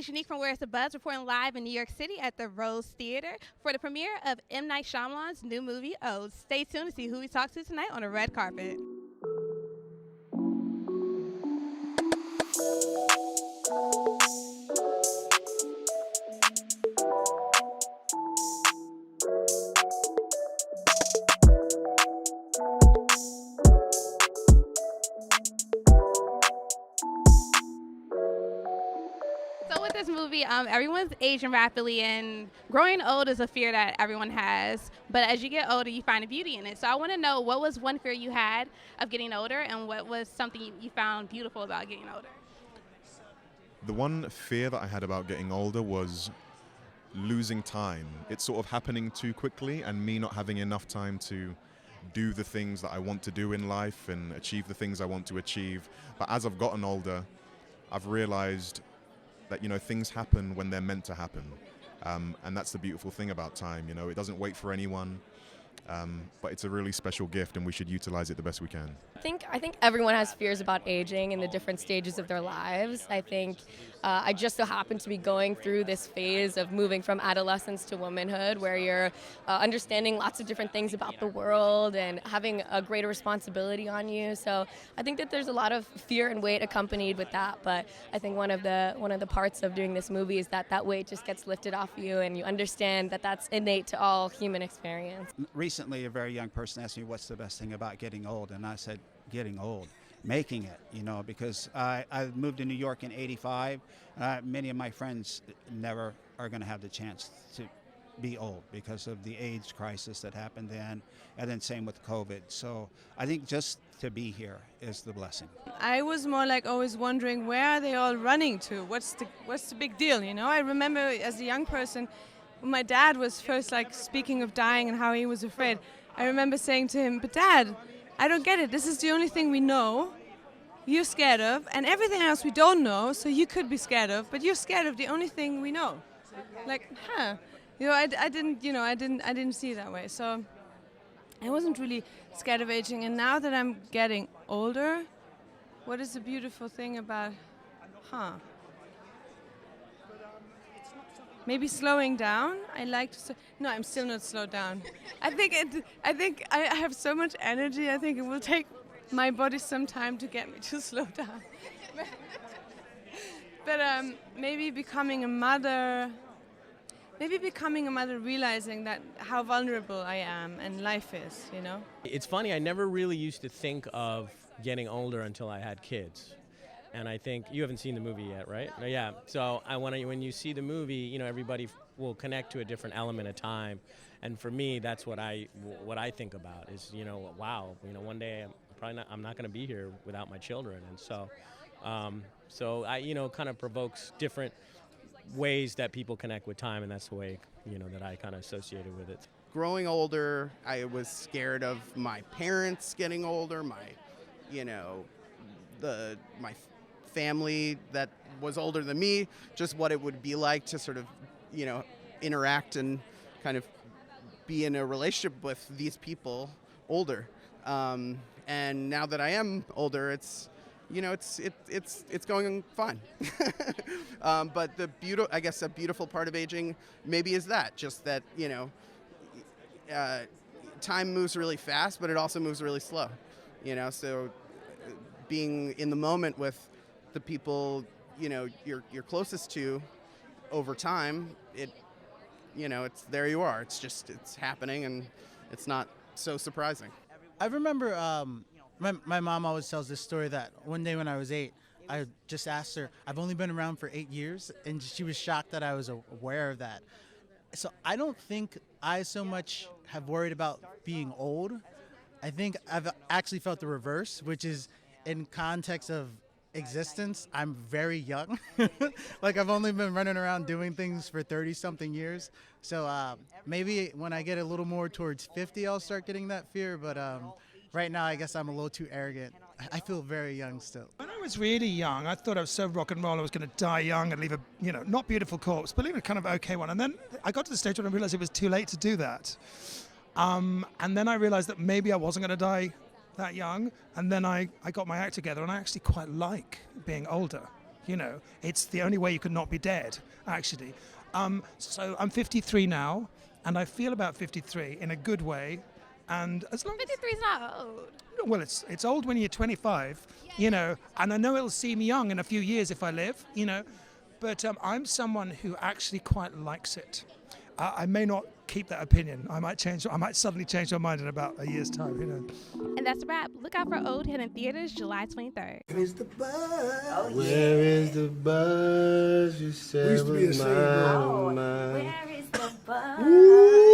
is Unique from Where's the Buzz, reporting live in New York City at the Rose Theater for the premiere of M. Night Shyamalan's new movie, O's. Stay tuned to see who we talk to tonight on the red carpet. So with this movie, everyone's aging rapidly, and growing old is a fear that everyone has. But as you get older, you find a beauty in it. So I want to know, what was one fear you had of getting older, and what was something you found beautiful about getting older? The one fear that I had about getting older was losing time. It's sort of happening too quickly, and me not having enough time to do the things that I want to do in life and achieve the things I want to achieve. But as I've gotten older, I've realized that, things happen when they're meant to happen. And that's the beautiful thing about time, it doesn't wait for anyone, but it's a really special gift, and we should utilize it the best we can. I think everyone has fears about aging in the different stages of their lives. I think I just so happen to be going through this phase of moving from adolescence to womanhood, where you're understanding lots of different things about the world and having a greater responsibility on you. So I think that there's a lot of fear and weight accompanied with that. But I think one of the parts of doing this movie is that weight just gets lifted off you, and you understand that that's innate to all human experience. Recently, a very young person asked me what's the best thing about getting old, and I said, getting old, making it, because I moved to New York in '85. Many of my friends never are going to have the chance to be old because of the AIDS crisis that happened then, and then same with COVID. So I think just to be here is the blessing. I was more like always wondering, where are they all running to? What's the big deal, I remember as a young person, when my dad was first speaking of dying and how he was afraid, I remember saying to him, but Dad, I don't get it. This is the only thing we know, you're scared of, and everything else we don't know, so you could be scared of, but you're scared of the only thing we know. I didn't see it that way. So I wasn't really scared of aging, and now that I'm getting older, what is the beautiful thing about, maybe slowing down. I like to. No, I'm still not slowed down. I think I have so much energy. I think it will take my body some time to get me to slow down. But maybe becoming a mother. Realizing that how vulnerable I am and life is. It's funny. I never really used to think of getting older until I had kids. And I think you haven't seen the movie yet, right? Yeah. So when you see the movie, everybody will connect to a different element of time, and for me, that's what I think about is, wow, one day I'm not going to be here without my children, and so I kind of provokes different ways that people connect with time, and that's the way that I kind of associated with it. Growing older, I was scared of my parents getting older, my family that was older than me, just what it would be like to sort of, interact and kind of be in a relationship with these people older. And now that I am older, it's going fine. But I guess a beautiful part of aging maybe is that, just that, time moves really fast, but it also moves really slow, so being in the moment with the people you're closest to over time, it's there you are. It's happening, and it's not so surprising. I remember my mom always tells this story that one day when I was 8, I just asked her, I've only been around for 8 years, and she was shocked that I was aware of that. So I don't think I so much have worried about being old. I think I've actually felt the reverse, which is in context of existence, I'm very young. I've only been running around doing things for 30-something years. So maybe when I get a little more towards 50, I'll start getting that fear. But right now, I guess I'm a little too arrogant. I feel very young still. When I was really young, I thought I was so rock and roll, I was going to die young and leave a, not beautiful corpse, but leave a kind of okay one. And then I got to the stage when I realized it was too late to do that. And then I realized that maybe I wasn't going to die that young, and then I got my act together, and I actually quite like being older. You know, it's the only way you can not be dead, actually. So I'm 53 now, and I feel about 53 in a good way. And as long 53 is not old. well, it's old when you're 25, you know, and I know it'll seem young in a few years if I live, you know, but I'm someone who actually quite likes it. I may not keep that opinion. I might suddenly change my mind in about a year's time, you know. And that's a wrap. Look out for Ode hitting theaters July 23rd. Where is the buzz? Oh, Where is the buzz? You said We used to be was a mine, single. oh, mine. Where is the buzz? Ooh.